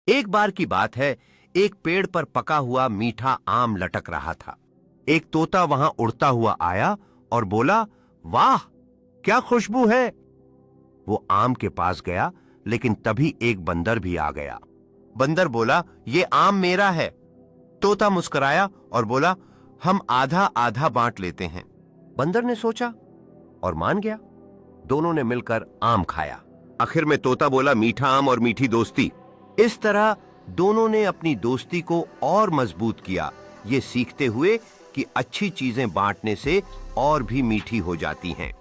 एक बार की बात है, एक पेड़ पर पका हुआ मीठा आम लटक रहा था। एक तोता वहां उड़ता हुआ आया और बोला, वाह, क्या खुशबू है। वो आम के पास गया, लेकिन तभी एक बंदर भी आ गया। बंदर बोला, ये आम मेरा है। तोता मुस्कुराया और बोला, हम आधा आधा बांट लेते हैं। बंदर ने सोचा और मान गया। दोनों ने मिलकर आम खाया। आखिर में तोता बोला, मीठा आम और मीठी दोस्ती। इस तरह दोनों ने अपनी दोस्ती को और मजबूत किया, ये सीखते हुए कि अच्छी चीजें बांटने से और भी मीठी हो जाती हैं।